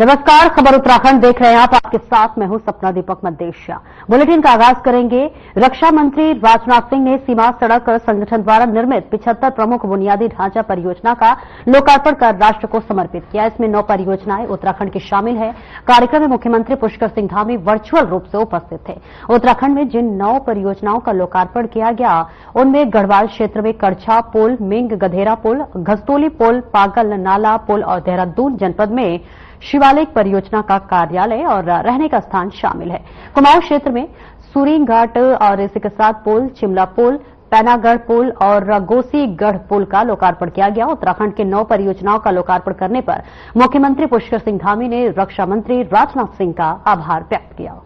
नमस्कार, खबर उत्तराखंड देख रहे हैं आप। आपके साथ मैं हूं सपना दीपक मदेशिया। बुलेटिन का आगाज करेंगे। रक्षा मंत्री राजनाथ सिंह ने सीमा सड़क संगठन द्वारा निर्मित 75 प्रमुख बुनियादी ढांचा परियोजना का लोकार्पण कर राष्ट्र को समर्पित किया। इसमें 9 परियोजनाएं उत्तराखंड की शामिल है। कार्यक्रम में मुख्यमंत्री पुष्कर सिंह धामी वर्चुअल रूप से उपस्थित थे। उत्तराखंड में जिन 9 परियोजनाओं का लोकार्पण किया गया उनमें गढ़वाल क्षेत्र में कड़छा पुल, मिंग गधेरा पुल, घस्तोली पुल, पागल नाला पुल और देहरादून जनपद में शिवालिक परियोजना का कार्यालय और रहने का स्थान शामिल है। कुमाऊं क्षेत्र में सूरिंग घाट और इसी के साथ पुल, चिमला पुल, पैनागढ़ पुल और गोसीगढ़ पुल का लोकार्पण किया गया। उत्तराखंड के 9 परियोजनाओं का लोकार्पण करने पर मुख्यमंत्री पुष्कर सिंह धामी ने रक्षा मंत्री राजनाथ सिंह का आभार व्यक्त किया।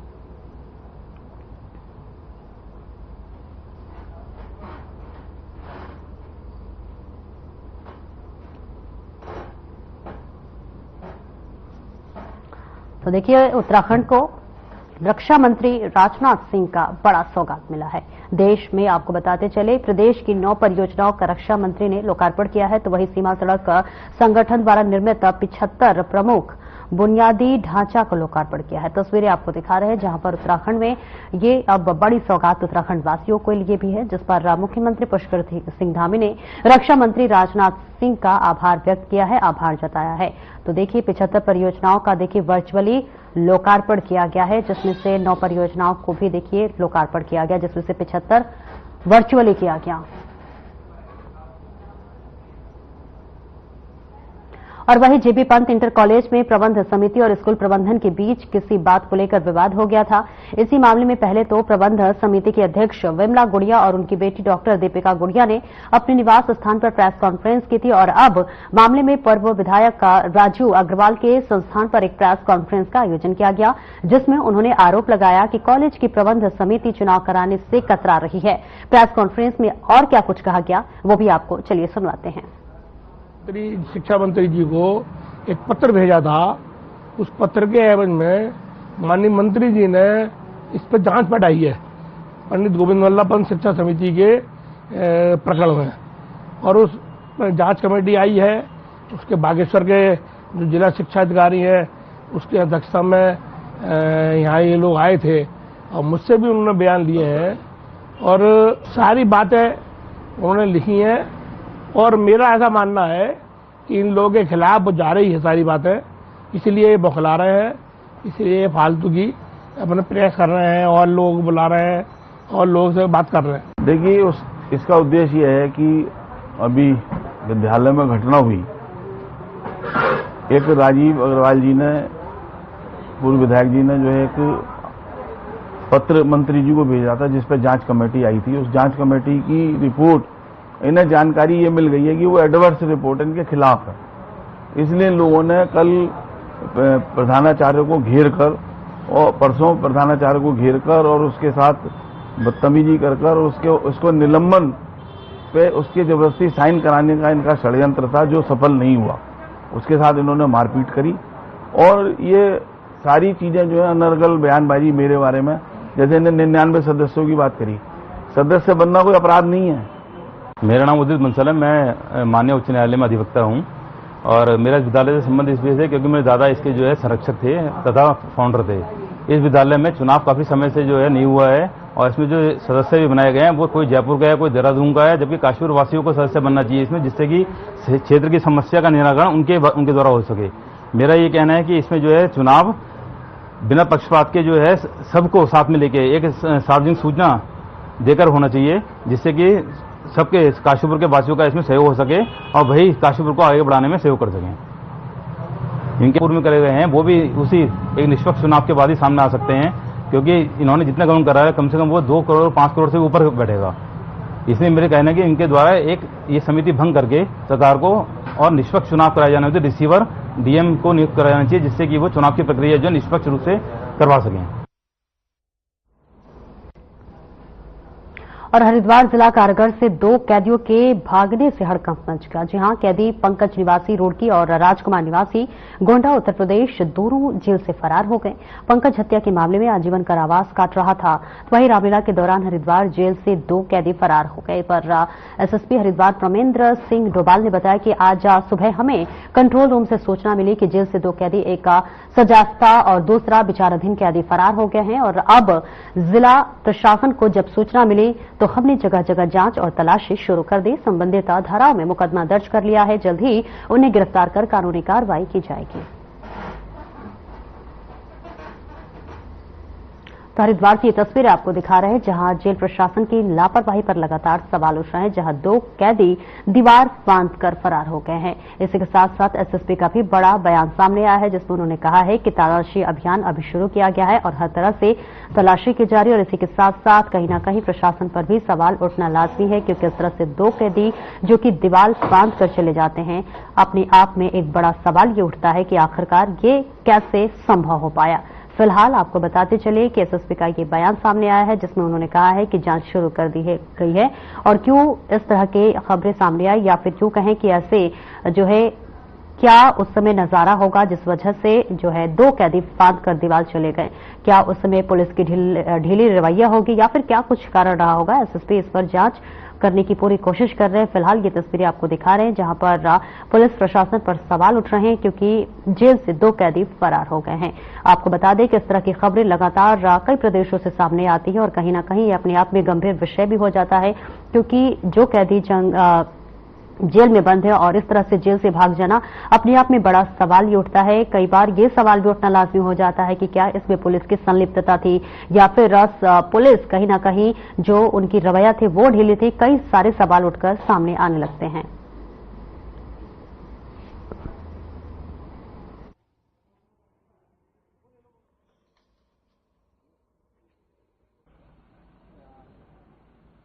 तो देखिए, उत्तराखंड को रक्षा मंत्री राजनाथ सिंह का बड़ा सौगात मिला है। देश में आपको बताते चले, प्रदेश की 9 परियोजनाओं का रक्षा मंत्री ने लोकार्पण किया है, तो वहीं सीमा सड़क संगठन द्वारा निर्मित 75 प्रमुख बुनियादी ढांचा का लोकार्पण किया है। तस्वीरें आपको दिखा रहे हैं, जहां पर उत्तराखंड में ये अब बड़ी सौगात उत्तराखंड वासियों के लिए भी है, जिस पर मुख्यमंत्री पुष्कर सिंह धामी ने रक्षा मंत्री राजनाथ सिंह का आभार व्यक्त किया है, आभार जताया है। तो देखिए, 75 परियोजनाओं का देखिए वर्चुअली लोकार्पण किया गया है, जिसमें से 9 परियोजनाओं को भी देखिए लोकार्पण किया गया, जिसमें से 75 वर्चुअली किया गया। और वहीं जेबी पंत इंटर कॉलेज में प्रबंध समिति और स्कूल प्रबंधन के बीच किसी बात को लेकर विवाद हो गया था। इसी मामले में पहले तो प्रबंध समिति के अध्यक्ष विमला गुड़िया और उनकी बेटी डॉक्टर दीपिका गुड़िया ने अपने निवास स्थान पर प्रेस कॉन्फ्रेंस की थी, और अब मामले में पूर्व विधायक राजू अग्रवाल के संस्थान पर एक प्रेस कॉन्फ्रेंस का आयोजन किया गया, जिसमें उन्होंने आरोप लगाया कि कॉलेज की प्रबंध समिति चुनाव कराने से कतरा रही है। प्रेस कॉन्फ्रेंस में और क्या कुछ कहा गया, वो भी आपको चलिए सुनवाते हैं। शिक्षा मंत्री जी को एक पत्र भेजा था। उस पत्र के एवज में माननीय मंत्री जी ने इस पर जांच बढ़ाई है पंडित गोविंद वल्लभ पंत शिक्षा समिति के प्रकरण में, और उस जांच कमेटी आई है। उसके बागेश्वर के जो जिला शिक्षा अधिकारी हैं उसकी अध्यक्षता में यहाँ ये लोग आए थे, और मुझसे भी उन्होंने बयान लिए हैं और सारी बातें उन्होंने लिखी हैं। और मेरा ऐसा मानना है कि इन लोगों के खिलाफ वो जा रही है सारी बातें, इसलिए ये बौखला रहे हैं, इसलिए फालतू की अपने प्रेस कर रहे हैं और लोग बुला रहे हैं और लोगों से बात कर रहे हैं। देखिए, इसका उद्देश्य ये है कि अभी विद्यालय में घटना हुई, एक राजीव अग्रवाल जी ने, पूर्व विधायक जी ने जो है एक पत्र मंत्री जी को भेजा था, जिस पर जांच कमेटी आई थी। उस जांच कमेटी की रिपोर्ट इन्हें जानकारी ये मिल गई है कि वो एडवर्स रिपोर्ट इनके खिलाफ है। इसलिए लोगों ने कल प्रधानाचार्य को घेर कर और परसों प्रधानाचार्य को घेर कर और उसके साथ बदतमीजी कर उसको निलंबन पे उसके जबरदस्ती साइन कराने का इनका षड्यंत्र था, जो सफल नहीं हुआ। उसके साथ इन्होंने मारपीट करी, और ये सारी चीजें जो है अनर्गल बयानबाजी मेरे बारे में, जैसे इन्हें 99 सदस्यों की बात करी। सदस्य बनना कोई अपराध नहीं है। मेरा नाम उदित बंसल है। मैं माननीय उच्च न्यायालय में अधिवक्ता हूं, और मेरा इस विद्यालय से संबंध इस वजह से क्योंकि मेरे दादा इसके जो है संरक्षक थे तथा फाउंडर थे। इस विद्यालय में चुनाव काफी समय से जो है नहीं हुआ है, और इसमें जो सदस्य भी बनाए गए हैं वो कोई जयपुर का है, कोई देहरादून का है, जबकि काशीपुर वासियों को सदस्य बनना चाहिए इसमें, जिससे कि क्षेत्र की समस्या का निराकरण उनके द्वारा हो सके। मेरा ये कहना है कि इसमें जो है चुनाव बिना पक्षपात के जो है सबको साथ में लेके एक सार्वजनिक सूचना देकर होना चाहिए, जिससे कि सबके काशीपुर के वासियों का इसमें सहयोग हो सके और वही काशीपुर को आगे बढ़ाने में सहयोग कर सकें। इनके पूर्व में करे गए हैं वो भी उसी एक निष्पक्ष चुनाव के बाद ही सामने आ सकते हैं, क्योंकि इन्होंने जितना गठन करा है कम से कम वो 2 करोड़ 5 करोड़ से ऊपर बैठेगा। इसलिए मेरे कहना है कि इनके द्वारा एक ये समिति भंग करके सरकार को और निष्पक्ष चुनाव कराए जाने होते, रिसीवर डीएम को नियुक्त कराया जाना चाहिए, जिससे कि वो चुनाव की प्रक्रिया जो निष्पक्ष रूप से करवा सकें। और हरिद्वार जिला कारागार से 2 कैदियों के भागने से हड़कंप मच गया। जी हां, कैदी पंकज निवासी रुड़की और राजकुमार निवासी गोंडा उत्तर प्रदेश दोनों जेल से फरार हो गए। पंकज हत्या के मामले में आजीवन कारावास काट रहा था, तो वहीं रामलीला के दौरान हरिद्वार जेल से 2 कैदी फरार हो गए। पर एसएसपी हरिद्वार प्रमेंद्र सिंह डोभाल ने बताया कि आज सुबह हमें कंट्रोल रूम से सूचना मिली कि जेल से 2 कैदी, एक सजास्ता और दूसरा विचाराधीन कैदी फरार हो गए हैं। और अब जिला प्रशासन को जब सूचना मिली तो हमने जगह जगह जांच और तलाशी शुरू कर दी। संबंधित धाराओं में मुकदमा दर्ज कर लिया है। जल्द ही उन्हें गिरफ्तार कर कानूनी कार्रवाई की जाएगी। तो हरिद्वार की ये तस्वीर आपको दिखा रहे हैं, जहां जेल प्रशासन की लापरवाही पर लगातार सवाल उठ रहे हैं, जहां 2 कैदी दीवार बांधकर फरार हो गए हैं। इसी के साथ साथ एसएसपी का भी बड़ा बयान सामने आया है, जिसमें उन्होंने कहा है कि तलाशी अभियान अभी शुरू किया गया है और हर तरह से तलाशी की जा रही है। और इसी के साथ साथ कहीं न कहीं प्रशासन पर भी सवाल उठना लाजमी है, क्योंकि इस तरह से 2 कैदी जो कि दीवार बांधकर चले जाते हैं, अपने आप में एक बड़ा सवाल ये उठता है कि आखिरकार ये कैसे संभव हो पाया। फिलहाल आपको बताते चले कि एसएसपी का ये बयान सामने आया है, जिसमें उन्होंने कहा है कि जांच शुरू कर दी गई है। और क्यों इस तरह की खबरें सामने आई, या फिर क्यों कहें कि ऐसे जो है क्या उस समय नजारा होगा जिस वजह से जो है 2 कैदी बांध कर दीवार चले गए, क्या उस समय पुलिस की ढीली रवैया होगी या फिर क्या कुछ कारण रहा होगा। एसएसपी इस पर जांच करने की पूरी कोशिश कर रहे हैं। फिलहाल ये तस्वीरें आपको दिखा रहे हैं, जहां पर पुलिस प्रशासन पर सवाल उठ रहे हैं, क्योंकि जेल से 2 कैदी फरार हो गए हैं। आपको बता दें कि इस तरह की खबरें लगातार कई प्रदेशों से सामने आती हैं और कहीं न कहीं अपने आप में गंभीर विषय भी हो जाता है, क्योंकि जो कैदी जेल में बंद है और इस तरह से जेल से भाग जाना अपने आप में बड़ा सवाल ये उठता है। कई बार ये सवाल भी उठना लाजमी हो जाता है कि क्या इसमें पुलिस की संलिप्तता थी या फिर पुलिस कहीं ना कहीं जो उनकी रवैया थी वो ढीली थी। कई सारे सवाल उठकर सामने आने लगते हैं।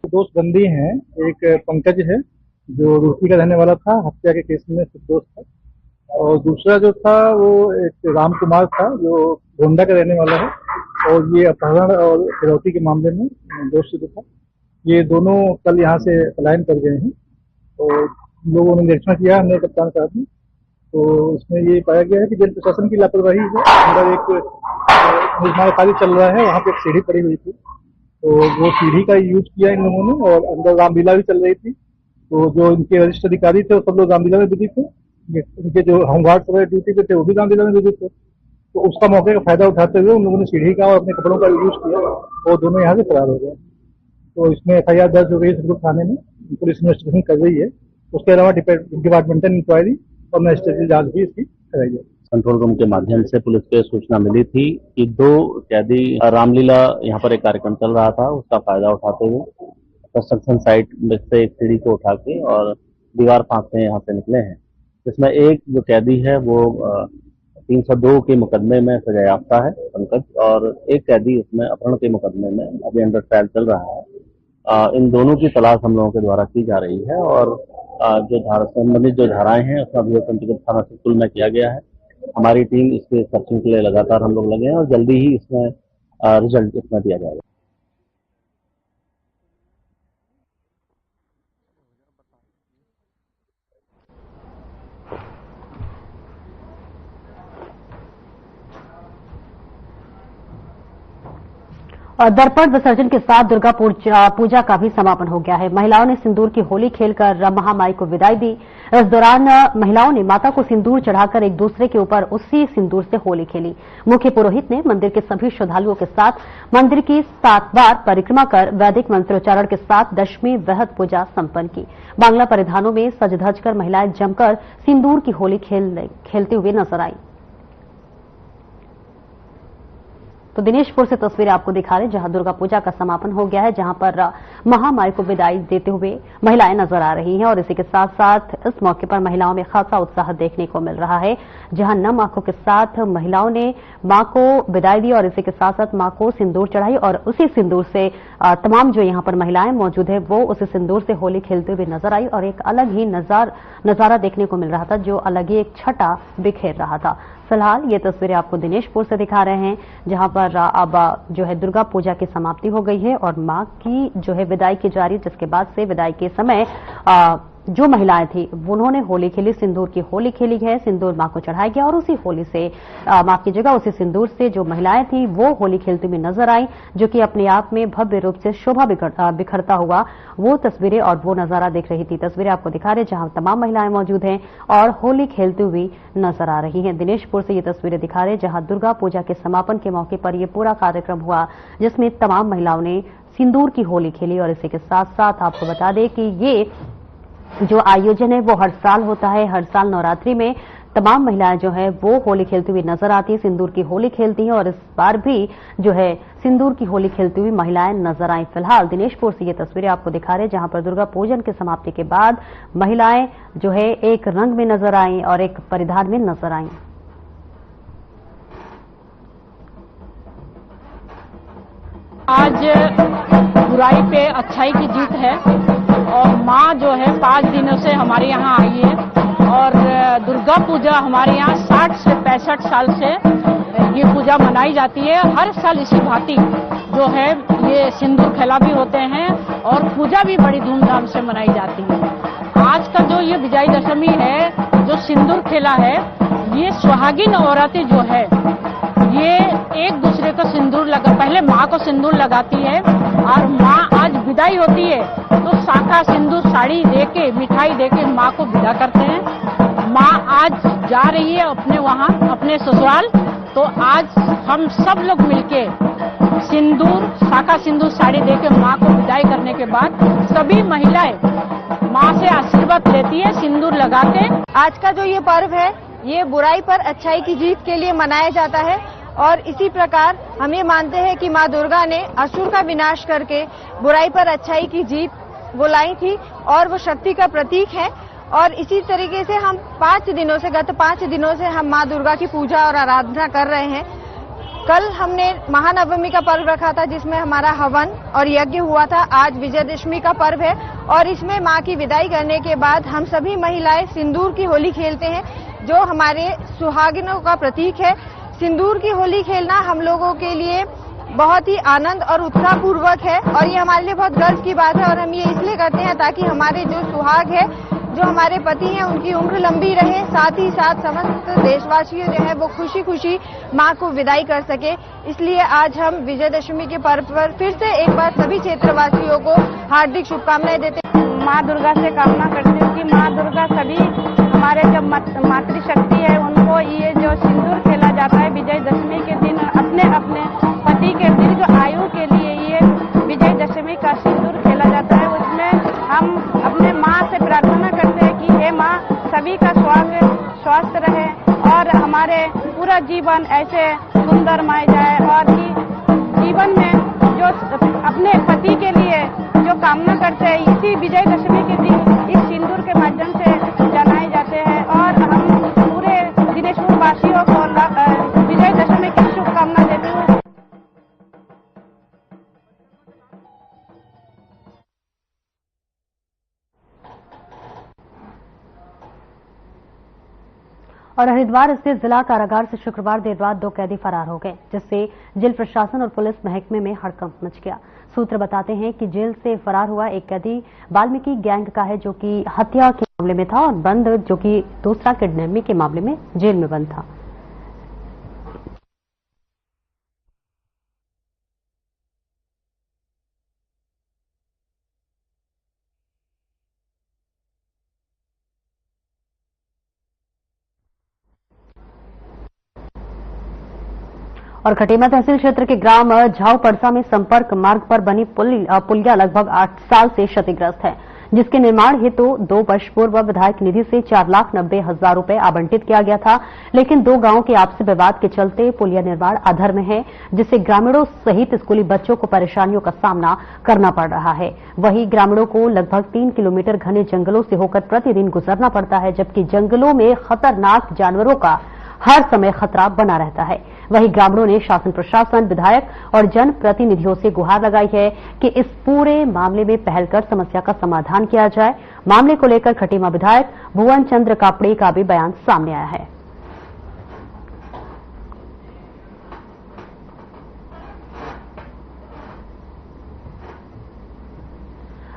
दोस्त बंदी हैं, एक पंकज है जो रुड़की का रहने वाला था, हत्या के केस में दोस्त था, और दूसरा जो था वो एक राम कुमार था जो गोंडा का रहने वाला है, और ये अपहरण और फिरौती के मामले में दोषी था। ये दोनों कल यहाँ से पलायन कर गए हैं और लोगों ने निरीक्षण किया हमने कप्तान साहब ने, तो इसमें ये पाया गया है कि जेल प्रशासन की लापरवाही है। अंदर एक निर्माण कार्य चल रहा है, वहाँ पे एक सीढ़ी पड़ी हुई थी, तो वो सीढ़ी का यूज किया इन लोगों ने, और अंदर रामलीला भी चल रही थी, तो जो इनके वरिष्ठ अधिकारी थे वो सब लोग रामलीला में बिजी थे, इनके जो होमगार्ड वगैरह ड्यूटी पे थे वो भी रामलीला में बिजी थे, तो उसका मौके का फायदा उठाते हुए उन लोगों ने सीढ़ी का और अपने कपड़ों का यूज किया और दोनों यहाँ से फरार हो गए। तो इसमें FIR दर्ज हो गई है थाने में, पुलिस इन्वेस्टिगेशन कर रही है। उसके अलावा डिपार्टमेंटल इंक्वायरी और मजिस्ट्रेट जांच भी इसकी कराई जाए। कंट्रोल रूम के माध्यम से पुलिस को सूचना मिली थी कि 2 कैदी रामलीला यहाँ पर एक कार्यक्रम चल रहा था, उसका फायदा उठाते हुए कंस्ट्रक्शन साइट में से एक सीढ़ी को उठा के और दीवार फांकने यहाँ से निकले हैं। जिसमें एक जो कैदी है वो 302 के मुकदमे में सजायाफ्ता है पंकज, और एक कैदी उसमें अपहरण के मुकदमे में अभी अंडर ट्रायल चल रहा है। इन दोनों की तलाश हम लोगों के द्वारा की जा रही है और जो संबंधित जो धाराएं हैं उसका अभियोग पंजीकृत थाना सुकुल में किया गया है। हमारी टीम इसके सर्चिंग के लिए लगातार हम लोग लगे हैं और जल्दी ही इसमें रिजल्ट इसमें दिया जाएगा। और दर्पण विसर्जन के साथ दुर्गा पूजा का भी समापन हो गया है। महिलाओं ने सिंदूर की होली खेलकर महामाई को विदाई दी। इस दौरान महिलाओं ने माता को सिंदूर चढ़ाकर एक दूसरे के ऊपर उसी सिंदूर से होली खेली। मुख्य पुरोहित ने मंदिर के सभी श्रद्धालुओं के साथ मंदिर की 7 बार परिक्रमा कर वैदिक मंत्रोच्चारण के साथ दशमी वृहद पूजा संपन्न की। बांग्ला परिधानों में सज धज कर महिलाएं जमकर सिंदूर की होली खेलते हुए नजर आई। तो दिनेशपुर से तस्वीरें आपको दिखा रहे, जहां दुर्गा पूजा का समापन हो गया है, जहां पर महामाई को विदाई देते हुए महिलाएं नजर आ रही हैं। और इसी के साथ साथ इस मौके पर महिलाओं में खासा उत्साह देखने को मिल रहा है, जहां नम आंखों के साथ महिलाओं ने मां को विदाई दी और इसी के साथ साथ मां को सिंदूर चढ़ाई। और उसी सिंदूर से तमाम जो यहां पर महिलाएं मौजूद है वो उसी सिंदूर से होली खेलते हुए नजर आई और एक अलग ही नजारा देखने को मिल रहा था, जो अलग ही एक छटा बिखेर रहा था। फिलहाल ये तस्वीरें आपको दिनेशपुर से दिखा रहे हैं, जहां पर अब जो है दुर्गा पूजा की समाप्ति हो गई है और मां की जो है विदाई की जा रही है, जिसके बाद से विदाई के समय जो महिलाएं थी उन्होंने होली खेली, सिंदूर की होली खेली है, सिंदूर मां को चढ़ाया गया और उसी होली से माफ कीजिएगा उसी सिंदूर से जो महिलाएं थी वो होली खेलती हुई नजर आई, जो कि अपने आप में भव्य रूप से शोभा बिखरता हुआ वो तस्वीरें और वो नजारा देख रही थी। तस्वीरें आपको दिखा रहे जहां तमाम महिलाएं मौजूद हैं और होली खेलती हुई नजर आ रही हैं। दिनेशपुर से ये तस्वीरें दिखा रहे जहां दुर्गा पूजा के समापन के मौके पर यह पूरा कार्यक्रम हुआ, जिसमें तमाम महिलाओं ने सिंदूर की होली खेली। और इसी के साथ साथ आपको बता दें कि ये जो आयोजन है वो हर साल होता है। हर साल नवरात्रि में तमाम महिलाएं जो है वो होली खेलती हुई नजर आती है, सिंदूर की होली खेलती हैं और इस बार भी जो है सिंदूर की होली खेलती हुई महिलाएं नजर आई। फिलहाल दिनेशपुर से ये तस्वीरें आपको दिखा रहे जहां पर दुर्गा पूजन की समाप्ति के बाद महिलाएं जो है एक रंग में नजर आई और एक परिधान में नजर आई। आज बुराई पे अच्छाई की जीत है और माँ जो है 5 दिनों से हमारे यहाँ आई है और दुर्गा पूजा हमारे यहाँ 60 से 65 साल से ये पूजा मनाई जाती है। हर साल इसी भांति जो है ये सिंदूर खेला भी होते हैं और पूजा भी बड़ी धूमधाम से मनाई जाती है। आज का जो ये विजय दशमी है, जो सिंदूर खेला है, ये सुहागिन औरतें जो है ये एक दूसरे को सिंदूर पहले माँ को सिंदूर लगाती है और माँ आज विदाई होती है तो शाखा सिंदूर साड़ी देके मिठाई देके माँ को विदा करते हैं। माँ आज जा रही है अपने ससुराल, तो आज हम सब लोग मिलके सिंदूर शाखा सिंदूर साड़ी देके माँ को विदाई करने के बाद सभी महिलाएं माँ से आशीर्वाद लेती है सिंदूर लगा के। आज का जो ये पर्व है ये बुराई पर अच्छाई की जीत के लिए मनाया जाता है और इसी प्रकार हम ये मानते हैं कि माँ दुर्गा ने असुर का विनाश करके बुराई पर अच्छाई की जीत वो लाई थी और वो शक्ति का प्रतीक है। और इसी तरीके से हम गत 5 दिनों से हम माँ दुर्गा की पूजा और आराधना कर रहे हैं। कल हमने महानवमी का पर्व रखा था जिसमें हमारा हवन और यज्ञ हुआ था। आज विजयदशमी का पर्व है और इसमें माँ की विदाई करने के बाद हम सभी महिलाएं सिंदूर की होली खेलते हैं, जो हमारे सुहागिनों का प्रतीक है। सिंदूर की होली खेलना हम लोगों के लिए बहुत ही आनंद और उत्साहपूर्वक है और ये हमारे लिए बहुत गर्व की बात है और हम ये इसलिए करते हैं ताकि हमारे जो सुहाग है, जो हमारे पति हैं, उनकी उम्र लंबी रहे, साथ ही साथ समस्त देशवासी जो है वो खुशी खुशी माँ को विदाई कर सके। इसलिए आज हम विजयदशमी के पर्व पर फिर से एक बार सभी क्षेत्रवासियों को हार्दिक शुभकामनाएं देते हैं। माँ दुर्गा से कामना करती हूँ कि माँ दुर्गा सभी हमारे जो मातृशक्ति है उनको ये जो सिंदूर खेला जाता है विजयदशमी के दिन अपने अपने पति के दीर्घ आयु के लिए ये विजयदशमी का सिंदूर खेला जाता है। उसमें हम अपने माँ से प्रार्थना करते हैं कि हे माँ सभी का स्वस्थ रहे और हमारे पूरा जीवन ऐसे सुंदरमय जाए और कि जीवन में जो अपने पति के लिए जो कामना करते हैं इसी विजयदशमी के दिन इस सिंदूर के माध्यम से जनाए जाते हैं और हम पूरे दिनेशपुर वासियों को विजयदशमी की शुभकामना देते हैं। और हरिद्वार स्थित जिला कारागार से शुक्रवार देर रात 2 कैदी फरार हो गए, जिससे जेल प्रशासन और पुलिस महकमे में हड़कंप मच गया। सूत्र बताते हैं कि जेल से फरार हुआ एक कैदी वाल्मीकि गैंग का है, जो कि हत्या के मामले में था और बंद जो कि दूसरा किडनैपिंग के मामले में जेल में बंद था। और खटीमा तहसील क्षेत्र के ग्राम झाऊपड़सा में संपर्क मार्ग पर बनी पुलिया लगभग 8 साल से क्षतिग्रस्त है, जिसके निर्माण हेतु 2 वर्ष पूर्व विधायक निधि से 4,90,000 रुपए आवंटित किया गया था, लेकिन 2 गांवों के आपसी विवाद के चलते पुलिया निर्माण अधर में है, जिससे ग्रामीणों सहित स्कूली बच्चों को परेशानियों का सामना करना पड़ रहा है। वहीं ग्रामीणों को लगभग 3 किलोमीटर घने जंगलों से होकर प्रतिदिन गुजरना पड़ता है, जबकि जंगलों में खतरनाक जानवरों का हर समय खतरा बना रहता है। वहीं ग्रामीणों ने शासन प्रशासन, विधायक और जनप्रतिनिधियों से गुहार लगाई है कि इस पूरे मामले में पहल कर समस्या का समाधान किया जाए। मामले को लेकर खटीमा विधायक भुवन चंद्र कापड़े का भी बयान सामने आया है।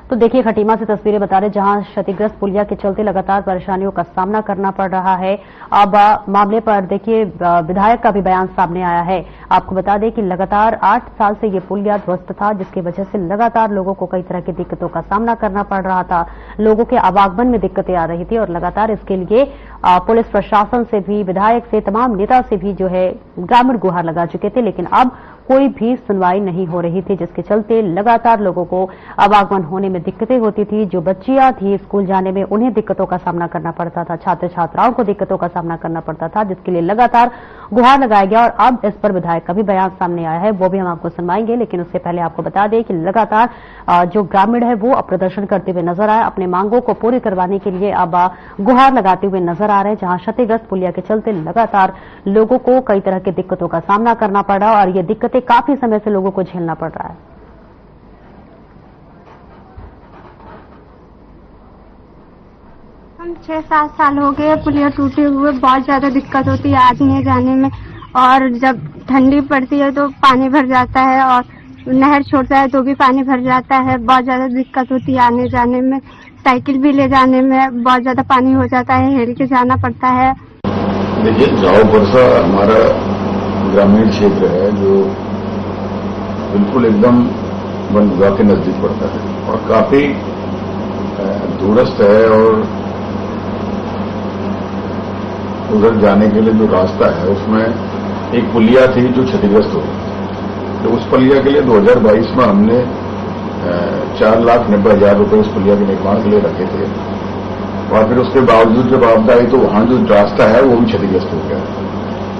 तो देखिए खटीमा से तस्वीरें बता रहे जहां क्षतिग्रस्त पुलिया के चलते लगातार परेशानियों का सामना करना पड़ रहा है। अब मामले पर देखिए विधायक का भी बयान सामने आया है। आपको बता दें कि लगातार 8 साल से ये पुलिया ध्वस्त था, जिसकी वजह से लगातार लोगों को कई तरह की दिक्कतों का सामना करना पड़ रहा था। लोगों के आवागमन में दिक्कतें आ रही थी और लगातार इसके लिए पुलिस प्रशासन से भी, विधायक से, तमाम नेता से भी जो है ग्रामीण गुहार लगा चुके थे, लेकिन अब कोई भी सुनवाई नहीं हो रही थी, जिसके चलते लगातार लोगों को आवागमन होने में दिक्कतें होती थी। जो बच्चियां थी स्कूल जाने में उन्हें दिक्कतों का सामना करना पड़ता था, छात्र छात्राओं को दिक्कतों का सामना करना पड़ता था, जिसके लिए लगातार गुहार लगाया गया। और अब इस पर विधायक का भी बयान सामने आया है, वो भी हम आपको सुनवाएंगे। लेकिन उससे पहले आपको बता दें कि लगातार जो ग्रामीण है वो अब प्रदर्शन करते हुए नजर आए, अपने मांगों को पूरी करवाने के लिए अब गुहार लगाते हुए नजर आ रहे हैं, जहां क्षतिग्रस्त पुलिया के चलते लगातार लोगों को कई तरह की दिक्कतों का सामना करना पड़ रहा है और ये दिक्कतें काफी समय से लोगों को झेलना पड़ रहा है। हम 6-7 साल हो गए पुलिया टूटे हुए, बहुत ज्यादा दिक्कत होती है आने जाने में। और जब ठंडी पड़ती है तो पानी भर जाता है और नहर छोड़ता है तो भी पानी भर जाता है। बहुत ज्यादा दिक्कत होती है आने जाने में, साइकिल भी ले जाने में बहुत ज्यादा पानी हो जाता है, हेल के जाना पड़ता है। देखिए, जाओ बरसा हमारा ग्रामीण क्षेत्र है जो बिल्कुल एकदम वन विभाग के नजदीक पड़ता है और काफी दूरस्थ है। और उधर जाने के लिए जो रास्ता है उसमें एक पुलिया थी जो क्षतिग्रस्त हो गई। तो उस पुलिया के लिए 2022 में हमने 4,90,000 रुपए उस पुलिया के निर्माण के लिए रखे थे और फिर उसके बावजूद जब आपदा आई तो वहां जो रास्ता है वो भी क्षतिग्रस्त हो गया।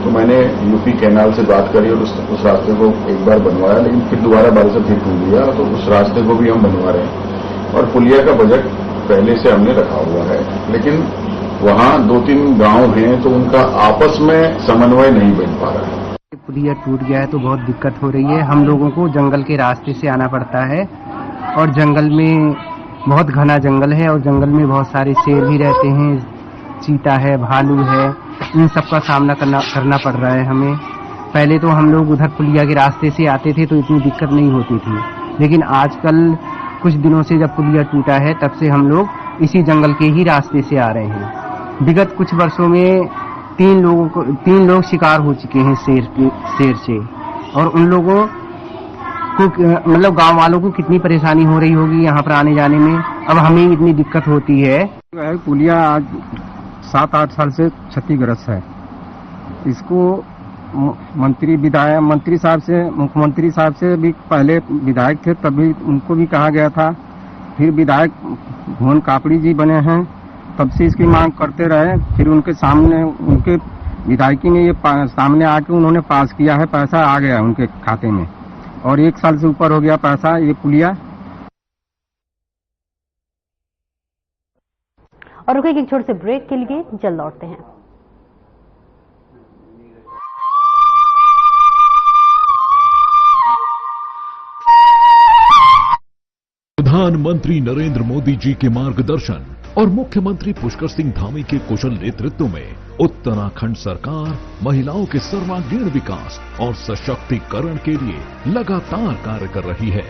तो मैंने यूपी कैनाल से बात करी और उस रास्ते को एक बार बनवाया, लेकिन फिर दोबारा बारिश से फिर टूट गया, तो उस रास्ते को भी हम बनवा रहे हैं। और पुलिया का बजट पहले से हमने रखा हुआ है, लेकिन वहां 2-3 गांव हैं तो उनका आपस में समन्वय नहीं बन पा रहा है। पुलिया टूट गया है तो बहुत दिक्कत हो रही है। हम लोगों को जंगल के रास्ते से आना पड़ता है और जंगल में बहुत घना जंगल है और जंगल में बहुत सारे शेर भी रहते हैं, चीता है, भालू है, इन सब का सामना करना पड़ रहा है हमें। पहले तो हम लोग उधर पुलिया के रास्ते से आते थे तो इतनी दिक्कत नहीं होती थी, लेकिन आजकल कुछ दिनों से जब पुलिया टूटा है तब से हम लोग इसी जंगल के ही रास्ते से आ रहे हैं। विगत कुछ वर्षों में 3 लोग शिकार हो चुके हैं शेर से और उन लोगों को मतलब गांव वालों को कितनी परेशानी हो रही होगी यहाँ पर आने जाने में। अब हमें इतनी दिक्कत होती है। पुलिया आज 7-8 साल से क्षतिग्रस्त है। इसको मंत्री साहब से, मुख्यमंत्री साहब से भी पहले विधायक थे तभी उनको भी कहा गया था, फिर विधायक भुवन कापड़ी जी बने हैं तब से इसकी मांग करते रहे। फिर उनके सामने उनके विधायकी ने ये सामने आके उन्होंने पास किया है, पैसा आ गया उनके खाते में और 1 साल से ऊपर हो गया पैसा ये पुलिया। और रुकेंगे एक छोटे से ब्रेक के लिए, जल्द लौटते हैं। प्रधानमंत्री नरेंद्र मोदी जी के मार्गदर्शन और मुख्यमंत्री पुष्कर सिंह धामी के कुशल नेतृत्व में उत्तराखंड सरकार महिलाओं के सर्वांगीण विकास और सशक्तिकरण के लिए लगातार कार्य कर रही है।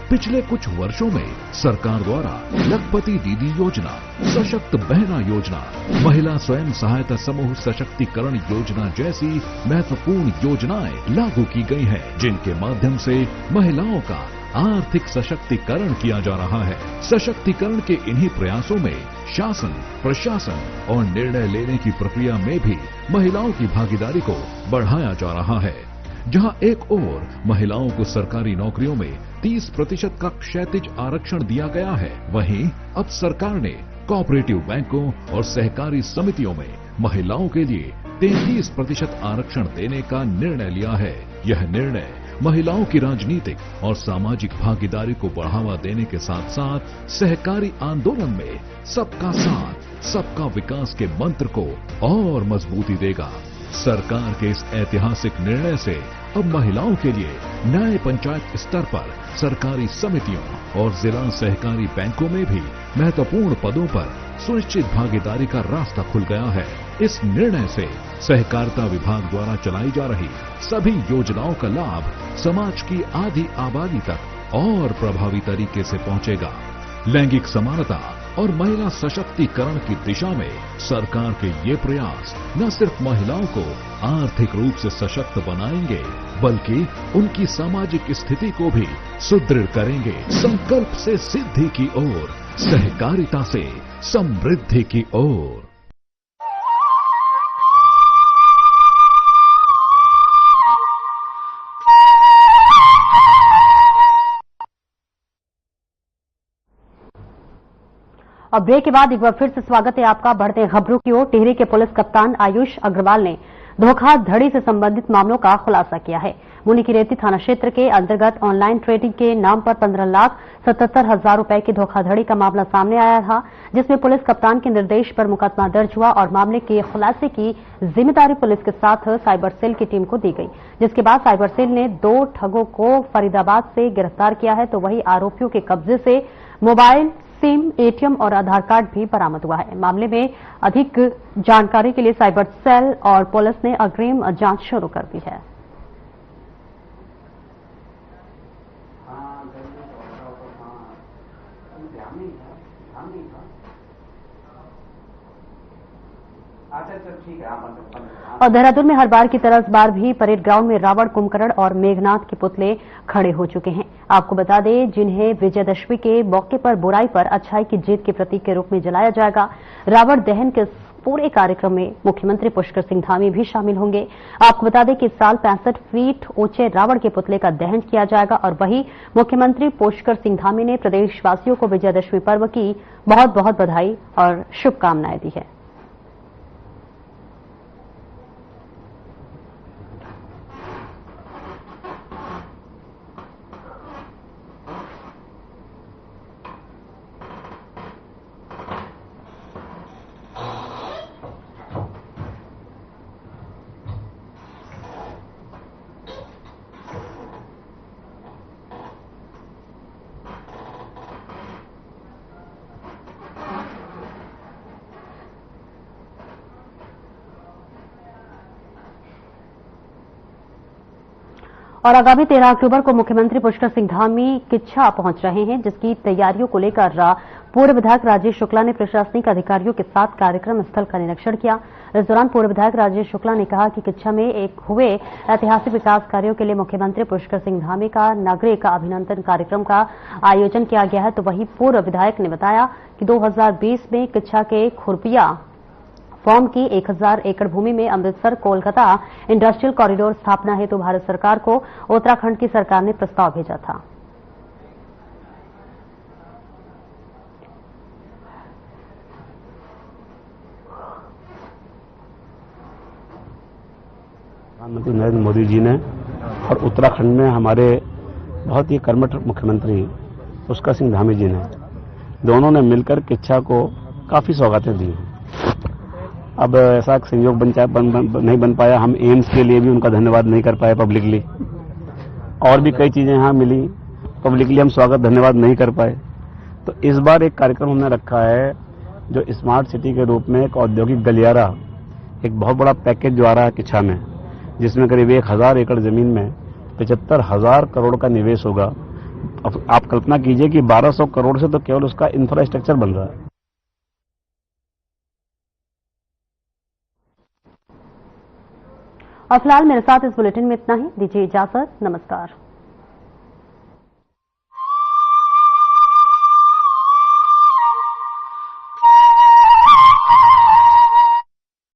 पिछले कुछ वर्षों में सरकार द्वारा लखपति दीदी योजना, सशक्त बहना योजना, महिला स्वयं सहायता समूह सशक्तिकरण योजना जैसी महत्वपूर्ण योजनाएं लागू की गई हैं, जिनके माध्यम से महिलाओं का आर्थिक सशक्तिकरण किया जा रहा है। सशक्तिकरण के इन्हीं प्रयासों में शासन, प्रशासन और निर्णय लेने की प्रक्रिया में भी महिलाओं की भागीदारी को बढ़ाया जा रहा है। जहां एक ओर महिलाओं को सरकारी नौकरियों में 30% का क्षैतिज आरक्षण दिया गया है, वहीं अब सरकार ने कोऑपरेटिव बैंकों और सहकारी समितियों में महिलाओं के लिए 33% आरक्षण देने का निर्णय लिया है। यह निर्णय महिलाओं की राजनीतिक और सामाजिक भागीदारी को बढ़ावा देने के साथ साथ सहकारी आंदोलन में सबका साथ, सबका विकास के मंत्र को और मजबूती देगा। सरकार के इस ऐतिहासिक निर्णय से अब महिलाओं के लिए न्याय पंचायत स्तर पर सरकारी समितियों और जिला सहकारी बैंकों में भी महत्वपूर्ण पदों पर सुनिश्चित भागीदारी का रास्ता खुल गया है। इस निर्णय से सहकारिता विभाग द्वारा चलाई जा रही सभी योजनाओं का लाभ समाज की आधी आबादी तक और प्रभावी तरीके से पहुंचेगा। लैंगिक समानता और महिला सशक्तिकरण की दिशा में सरकार के ये प्रयास न सिर्फ महिलाओं को आर्थिक रूप से सशक्त बनाएंगे, बल्कि उनकी सामाजिक स्थिति को भी सुदृढ़ करेंगे। संकल्प से सिद्धि की ओर, सहकारिता से समृद्धि की ओर। और ब्रेक के बाद एक बार फिर से स्वागत है आपका। बढ़ते हैं खबरों की ओर। टिहरी के पुलिस कप्तान आयुष अग्रवाल ने धोखाधड़ी से संबंधित मामलों का खुलासा किया है। मुनिकीरेती थाना क्षेत्र के अंतर्गत ऑनलाइन ट्रेडिंग के नाम पर 15,77,000 रुपए की धोखाधड़ी का मामला सामने आया था, जिसमें पुलिस कप्तान के निर्देश पर मुकदमा दर्ज हुआ और मामले के खुलासे की जिम्मेदारी पुलिस के साथ साइबर सेल की टीम को दी गई, जिसके बाद साइबर सेल ने 2 ठगों को फरीदाबाद से गिरफ्तार किया है। तो वहीं आरोपियों के कब्जे से मोबाइल, सिम, एटीएम और आधार कार्ड भी बरामद हुआ है। मामले में अधिक जानकारी के लिए साइबर सेल और पुलिस ने अग्रिम जांच शुरू कर दी है। और देहरादून में हर बार की तरह इस बार भी परेड ग्राउंड में रावण, कुंभकर्ण और मेघनाथ के पुतले खड़े हो चुके हैं। आपको बता दें, जिन्हें विजयदशमी के मौके पर बुराई पर अच्छाई की जीत के प्रतीक के रूप में जलाया जाएगा। रावण दहन के पूरे कार्यक्रम में मुख्यमंत्री पुष्कर सिंह धामी भी शामिल होंगे। आपको बता दें कि इस साल 65 फीट ऊंचे रावण के पुतले का दहन किया जाएगा और वहीं मुख्यमंत्री पुष्कर सिंह धामी ने प्रदेशवासियों को विजयदशमी पर्व की बहुत बहुत बधाई और शुभकामनाएं दी है। और आगामी 13 अक्टूबर को मुख्यमंत्री पुष्कर सिंह धामी किच्छा पहुंच रहे हैं, जिसकी तैयारियों को लेकर पूर्व विधायक राजेश शुक्ला ने प्रशासनिक अधिकारियों के साथ कार्यक्रम स्थल का निरीक्षण किया। इस दौरान पूर्व विधायक राजेश शुक्ला ने कहा कि किच्छा में एक हुए ऐतिहासिक विकास कार्यों के लिए मुख्यमंत्री पुष्कर सिंह धामी का नागरिक अभिनंदन कार्यक्रम का आयोजन किया गया है। तो वहीं पूर्व विधायक ने बताया कि 2020 में किच्छा के खुरपिया फॉर्म की 1000 एकड़ भूमि में अमृतसर कोलकाता इंडस्ट्रियल कॉरिडोर स्थापना हेतु भारत सरकार को उत्तराखंड की सरकार ने प्रस्ताव भेजा था। प्रधानमंत्री नरेंद्र मोदी जी ने और उत्तराखंड में हमारे बहुत ही कर्मठ मुख्यमंत्री पुष्कर सिंह धामी जी ने, दोनों ने मिलकर किच्छा को काफी सौगातें दी। अब ऐसा संयोग नहीं बन पाया, हम एम्स के लिए भी उनका धन्यवाद नहीं कर पाए पब्लिकली, और भी कई चीजें यहाँ मिली पब्लिकली, हम स्वागत धन्यवाद नहीं कर पाए। तो इस बार एक कार्यक्रम हमने रखा है जो स्मार्ट सिटी के रूप में एक औद्योगिक गलियारा, एक बहुत बड़ा पैकेज जो आ रहा है किच्छा में, जिसमें करीब 1000 एकड़ जमीन में 75,000 करोड़ का निवेश होगा। अब आप कल्पना कीजिए कि 1200 करोड़ से तो केवल उसका इंफ्रास्ट्रक्चर बन रहा है। और फिलहाल मेरे साथ इस बुलेटिन में इतना ही। दीजिए इजाजत। नमस्कार।